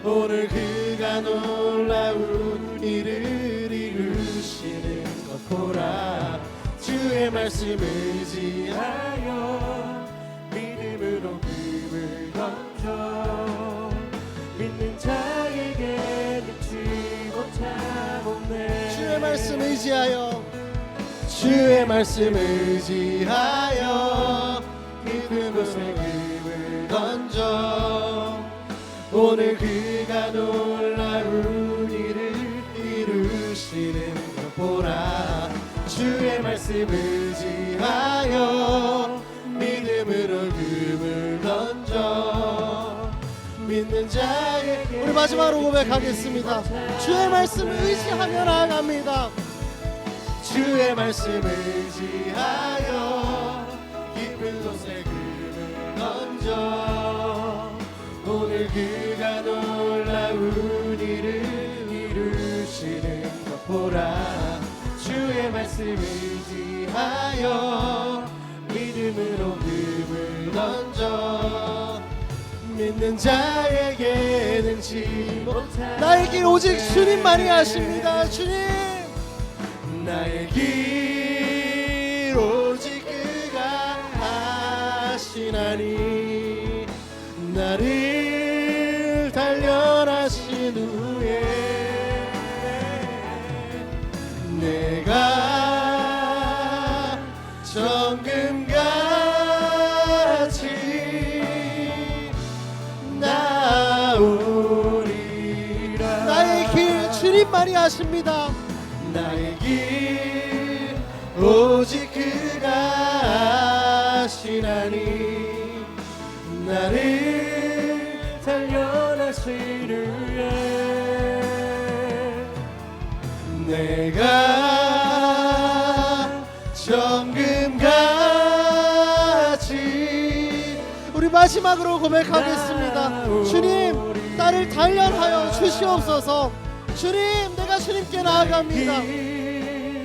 오늘 그가 놀라운 일을 이루시는 것 보라. 주의 말씀 의지하여 믿음으로 금을 던져 믿는 자에게 믿지 못함 없네. 주의 말씀 의지하여 주의 말씀 의지하여 깊은 곳에 금을 던져 오늘 그가 놀라운 일을 이루시는 것 보라. 주의 말씀 의지하여 믿음으로 금을 던져 믿는 자에게 우리 마지막으로 고백하겠습니다. 주의 말씀 의지하며 나아갑니다. 주의 말씀 의지하여 깊은 곳에 금을 던져 오늘 그가 놀라운 일을 이루시는 것 보라. 주의 말씀 의지하여 믿음으로 금을 던져 믿는 자에게 능치 못한 나의 길 오직 주님만이 아십니다. 주님, 나의 길 오직 그가 아시나니 나를 단련하신 후에 내가 정금같이 나오리라. 나의 길 주님만이 아십니다. 나의 길 오직 그가 아시나니 나를 단련하시르에 내가 정금같이 우리 마지막으로 고백하겠습니다. 주님, 나를 단련하여 주시옵소서. 주님, 내가 주님께 나아갑니다.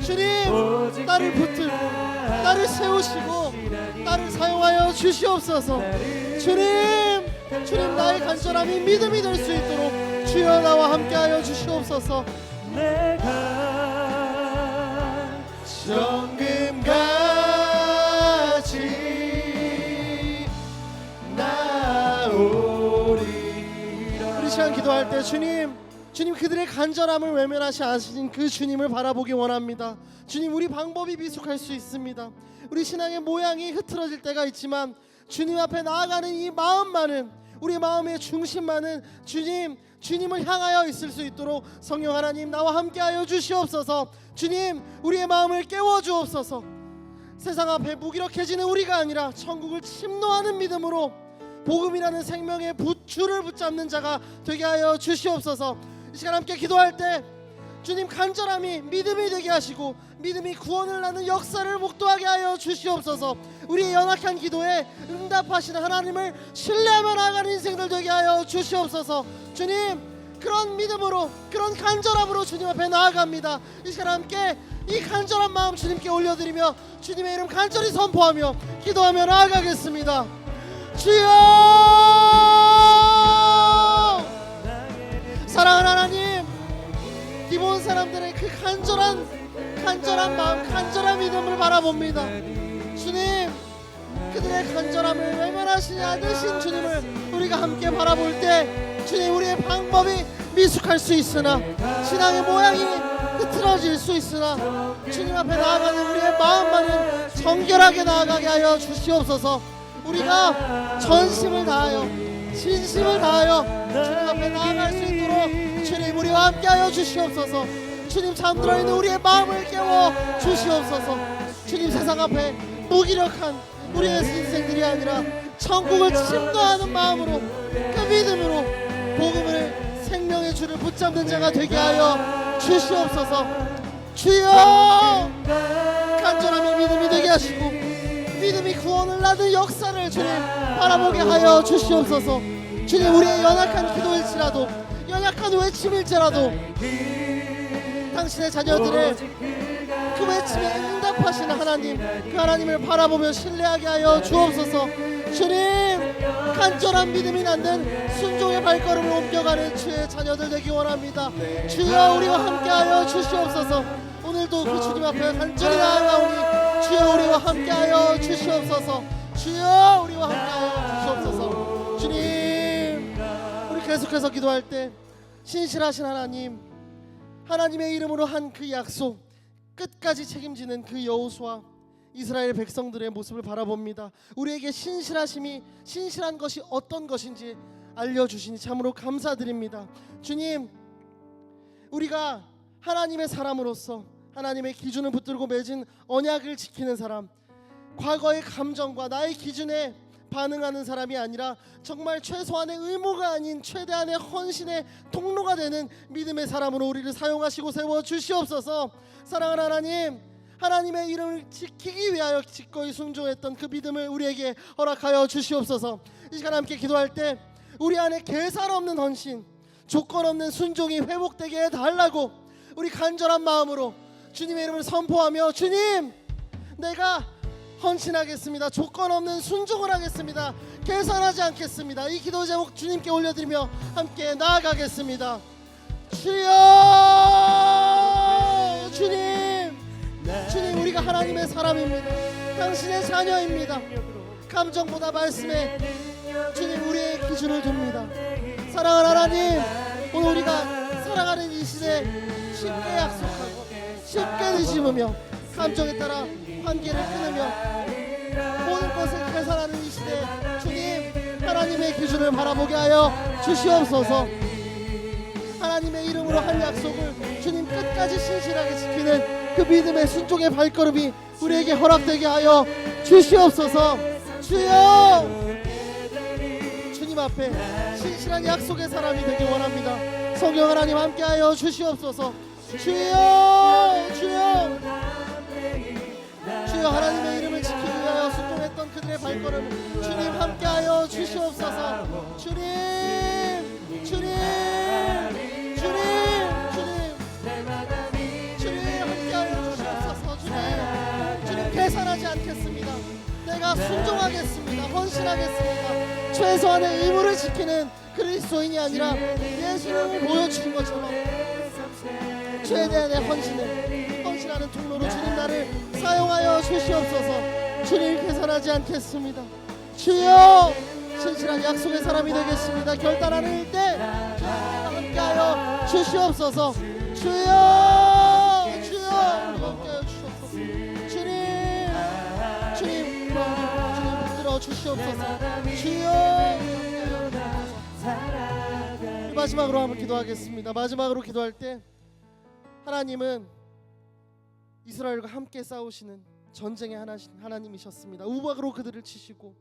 주님, 나를 붙들고 나를 세우시고 나를 사용하여 주시옵소서. 주님, 나의 간절함이 믿음이 될 수 있도록 주여 나와 함께하여 주시옵소서. 내가 정금같이 나오리라. 우리 시간 기도할 때 주님 그들의 간절함을 외면하시 않으신 그 주님을 바라보기 원합니다. 주님, 우리 방법이 미숙할 수 있습니다. 우리 신앙의 모양이 흐트러질 때가 있지만 주님 앞에 나아가는 이 마음만은, 우리 마음의 중심만은 주님을 향하여 있을 수 있도록 성령 하나님 나와 함께하여 주시옵소서. 주님, 우리의 마음을 깨워주옵소서. 세상 앞에 무기력해지는 우리가 아니라 천국을 침노하는 믿음으로 복음이라는 생명의 줄을 붙잡는 자가 되게 하여 주시옵소서. 이 시간 함께 기도할 때 주님, 간절함이 믿음이 되게 하시고 믿음이 구원을 낳는 역사를 목도하게 하여 주시옵소서. 우리의 연약한 기도에 응답하시는 하나님을 신뢰하며 나아가는 인생들 되게 하여 주시옵소서. 주님, 그런 믿음으로, 그런 간절함으로 주님 앞에 나아갑니다. 이 시간 함께 이 간절한 마음 주님께 올려드리며 주님의 이름 간절히 선포하며 기도하며 나아가겠습니다. 주여! 사랑하는 하나님, 기본 사람들의 그 간절한 마음, 간절한 믿음을 바라봅니다. 주님, 그들의 간절함을 외면하시지 않으신 주님을 우리가 함께 바라볼 때 주님, 우리의 방법이 미숙할 수 있으나 신앙의 모양이 흐트러질 수 있으나 주님 앞에 나아가는 우리의 마음만은 정결하게 나아가게 하여 주시옵소서. 우리가 전심을 다하여 진심을 다하여 주님 앞에 나아갈 수 있도록 주님, 우리 우리와 함께하여 주시옵소서. 주님, 잠들어 있는 우리의 마음을 깨워 주시옵소서. 주님, 세상 앞에 무기력한 우리의 인생들이 아니라 천국을 침노하는 마음으로, 그 믿음으로 복음을, 생명의 줄을 붙잡는 자가 되게 하여 주시옵소서. 주여, 간절함이 믿음이 되게 하시고 믿음이 구원을 낳는 역사를 주님 바라보게 하여 주시옵소서. 주님, 우리의 연약한 기도일지라도, 연약한 외침일지라도 당신의 자녀들의 그 외침에 응답하시는 하나님, 그 하나님을 바라보며 신뢰하게 하여 주옵소서. 주님, 간절한 믿음이 낳는 순종의 발걸음을 옮겨가는 주의 자녀들 되기 원합니다. 주여, 우리와 함께하여 주시옵소서. 오늘도 그 주님 앞에 간절히 나아가오니 주여, 우리와 함께하여 주시옵소서. 주여, 우리와 함께하여 주시옵소서. 주님, 우리 계속해서 기도할 때 신실하신 하나님, 하나님의 이름으로 한 그 약속 끝까지 책임지는 그 여호수아 이스라엘 백성들의 모습을 바라봅니다. 우리에게 신실한 것이 어떤 것인지 알려주시니 참으로 감사드립니다. 주님, 우리가 하나님의 사람으로서 하나님의 기준을 붙들고 맺은 언약을 지키는 사람, 과거의 감정과 나의 기준에 반응하는 사람이 아니라 정말 최소한의 의무가 아닌 최대한의 헌신의 통로가 되는 믿음의 사람으로 우리를 사용하시고 세워 주시옵소서. 사랑하는 하나님, 하나님의 이름을 지키기 위하여 기꺼이 순종했던 그 믿음을 우리에게 허락하여 주시옵소서. 이 시간 함께 기도할 때 우리 안에 계산 없는 헌신, 조건 없는 순종이 회복되게 해달라고 우리 간절한 마음으로 주님의 이름을 선포하며, 주님, 내가 헌신하겠습니다. 조건 없는 순종을 하겠습니다. 계산하지 않겠습니다. 이 기도 제목 주님께 올려드리며 함께 나아가겠습니다. 주여, 주님, 우리가 하나님의 사람입니다. 당신의 자녀입니다. 감정보다 말씀에 주님, 우리의 기준을 둡니다. 사랑하는 하나님, 오늘 우리가 살아가는 이 시대에 쉽게 약속하고 쉽게 뒤집으며 감정에 따라 관계를 끊으며 모든 것을 계산하는 이 시대에 주님, 하나님의 기준을 바라보게 하여 주시옵소서. 하나님의 이름으로 한 약속을 주님 끝까지 신실하게 지키는 그 믿음의 순종의 발걸음이 우리에게 허락되게 하여 주시옵소서. 주여, 주님 앞에 신실한 약속의 사람이 되기 원합니다. 성령 하나님 함께하여 주시옵소서. 주여, 하나님의 이름을 지키기 위하여 순종했던 그들의 발걸음 주님 함께하여 주시옵소서. 주님 함께하여 주시옵소서. 주님, 계산하지 않겠습니다. 내가 순종하겠습니다. 헌신하겠습니다. 최소한의 의무를 지키는 그리스도인이 아니라 예수님을 보여주신 것처럼 최대한의 헌신하는 통로로 주님 나를 사용하여 주시옵소서. 주님, 계산하지 않겠습니다. 주여, 신실한 약속의 사람이 되겠습니다. 결단하는 때 함께하여 주시옵소서. 주여, 함께하여 주시옵소서. 주님, 붙들어 주시옵소서. 주여, 마지막으로 한번 기도하겠습니다. 마지막으로 기도할 때 하나님은 이스라엘과 함께 싸우시는 전쟁의 하나님이셨습니다. 우박으로 그들을 치시고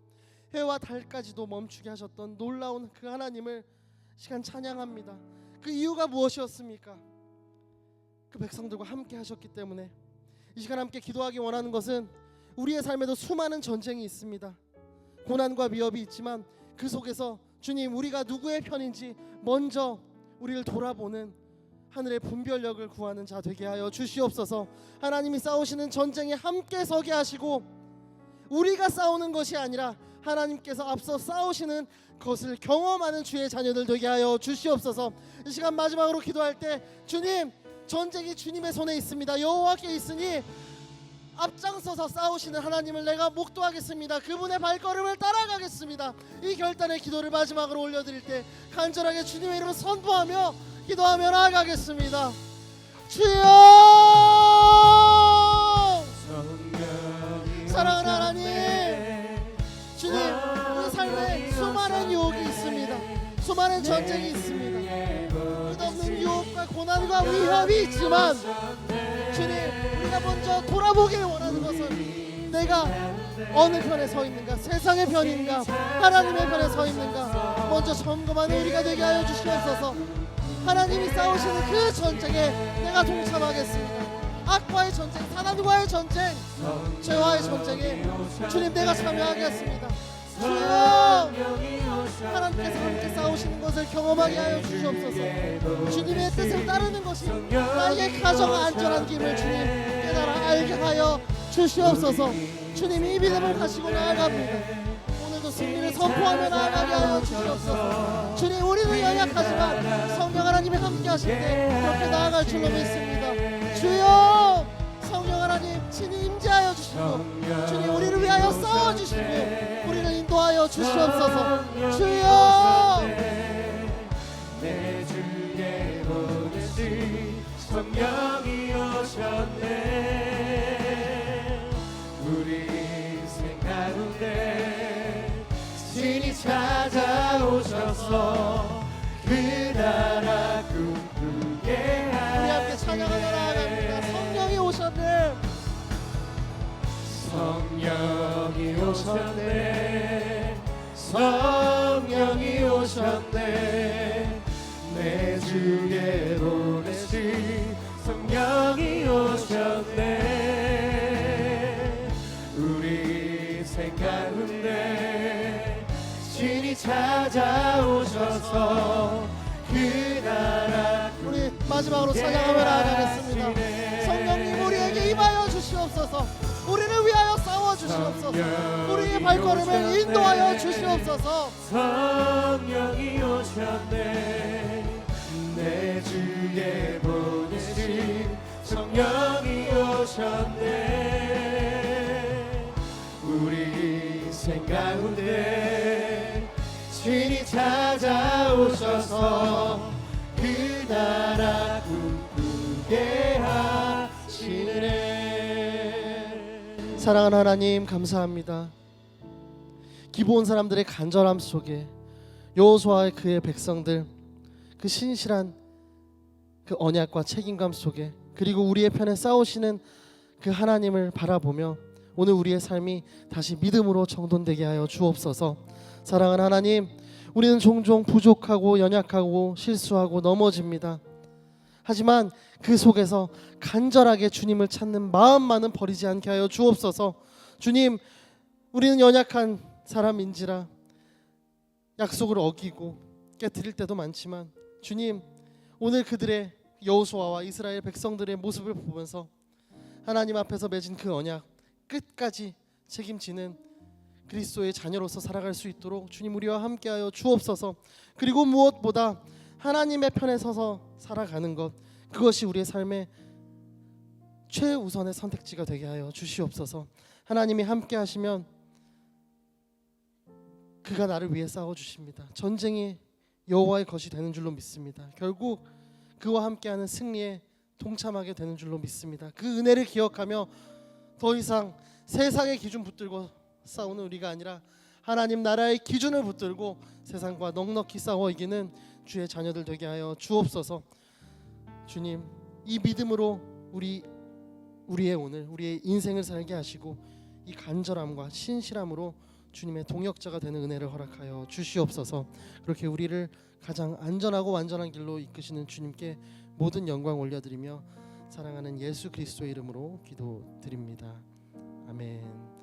해와 달까지도 멈추게 하셨던 놀라운 그 하나님을 시간 찬양합니다. 그 이유가 무엇이었습니까? 그 백성들과 함께 하셨기 때문에. 이 시간 함께 기도하기 원하는 것은 우리의 삶에도 수많은 전쟁이 있습니다. 고난과 위협이 있지만 그 속에서 주님, 우리가 누구의 편인지 먼저 우리를 돌아보는 하늘의 분별력을 구하는 자 되게 하여 주시옵소서. 하나님이 싸우시는 전쟁에 함께 서게 하시고 우리가 싸우는 것이 아니라 하나님께서 앞서 싸우시는 것을 경험하는 주의 자녀들 되게 하여 주시옵소서. 이 시간 마지막으로 기도할 때 주님, 전쟁이 주님의 손에 있습니다. 여호와께 있으니 앞장서서 싸우시는 하나님을 내가 목도하겠습니다. 그분의 발걸음을 따라가겠습니다. 이 결단의 기도를 마지막으로 올려드릴 때 간절하게 주님의 이름을 선포하며 기도하며 나아가겠습니다. 주여, 사랑하는 하나님, 주님, 우리 삶에 수많은 유혹이 있습니다. 수많은 전쟁이 있습니다. 끝없는 유혹과 정말 고난과 위협이 있지만 주님, 우리가 먼저 돌아보길 원하는 것은 내가 어느 편에 서 있는가, 세상의 편인가, 하나님의 편에 서 있는가 먼저 점검하는 우리가 되게 하여 주시옵소서. 하나님이 싸우시는 그 전쟁에 내가 동참하겠습니다. 악과의 전쟁, 사단과의 전쟁, 죄와의 전쟁에 주님 내가 참여하겠습니다. 주여, 하나님께서 함께 싸우시는 것을 경험하게 하여 주시옵소서. 주님의 뜻을 따르는 것이 나에게 가장 안전한 길을 주님 깨달아 알게 하여 주시옵소서. 주님이 이 믿음을 가지고 나아갑니다. 오늘도 승리를 선포하며 나아가게 하여 주시옵소서. 주님, 우리는 연약하지만 성령 하나님이 함께 하실 때 그렇게 나아갈 줄로 믿습니다. 주여, 성령 하나님 친히 임재하여 주시고 주님 우리를 위하여 싸워주시고 우리를 인도하여 주시옵소서. 주여, 내 주께 보내신 성령이 오셨네. 우리 인생 가운데 신이 찾아오셔서 그 나라 꿈꾸게 우리 함께 찬양하며 나아갑니다. 성령이 오셨네. 성령이 오셨네. 성령이 오셨네. 내 주에 보내신 성령이 오셨네. 우리 인생 가운데 신이 찾아오셔서 그 나라 우리 마지막으로 찬양하며 나아가겠습니다. 성령님 우리에게 임하여 주시옵소서. 우리를 위하여 싸워 주시옵소서. 우리의 발걸음을 인도하여 주시옵소서. 성령이 오셨네. 내 주에 보내신 성령이 오셨네. 우리 인생 가운데 신이 찾아오셔서 그 나라 꿈꾸게 하시네. 사랑하는 하나님, 감사합니다. 기브온 사람들의 간절함 속에 여호수아와 그의 백성들, 그 신실한 그 언약과 책임감 속에, 그리고 우리의 편에 싸우시는 그 하나님을 바라보며 오늘 우리의 삶이 다시 믿음으로 정돈되게 하여 주옵소서. 사랑하는 하나님, 우리는 종종 부족하고 연약하고 실수하고 넘어집니다. 하지만 그 속에서 간절하게 주님을 찾는 마음만은 버리지 않게 하여 주옵소서. 주님, 우리는 연약한 사람인지라 약속을 어기고 깨트릴 때도 많지만 주님, 오늘 그들의 여호수아와 이스라엘 백성들의 모습을 보면서 하나님 앞에서 맺은 그 언약 끝까지 책임지는 그리스도의 자녀로서 살아갈 수 있도록 주님 우리와 함께하여 주옵소서. 그리고 무엇보다 하나님의 편에 서서 살아가는 것, 그것이 우리의 삶의 최우선의 선택지가 되게 하여 주시옵소서. 하나님이 함께 하시면 그가 나를 위해 싸워 주십니다. 전쟁이 여호와의 것이 되는 줄로 믿습니다. 결국 그와 함께하는 승리에 동참하게 되는 줄로 믿습니다. 그 은혜를 기억하며 더 이상 세상의 기준 붙들고 싸우는 우리가 아니라 하나님 나라의 기준을 붙들고 세상과 넉넉히 싸워 이기는 주의 자녀들 되게 하여 주옵소서. 주님, 이 믿음으로 우리의 오늘, 우리의 인생을 살게 하시고 이 간절함과 신실함으로 주님의 동역자가 되는 은혜를 허락하여 주시옵소서. 그렇게 우리를 가장 안전하고 완전한 길로 이끄시는 주님께 모든 영광 올려드리며 사랑하는 예수 그리스도의 이름으로 기도드립니다. 아멘.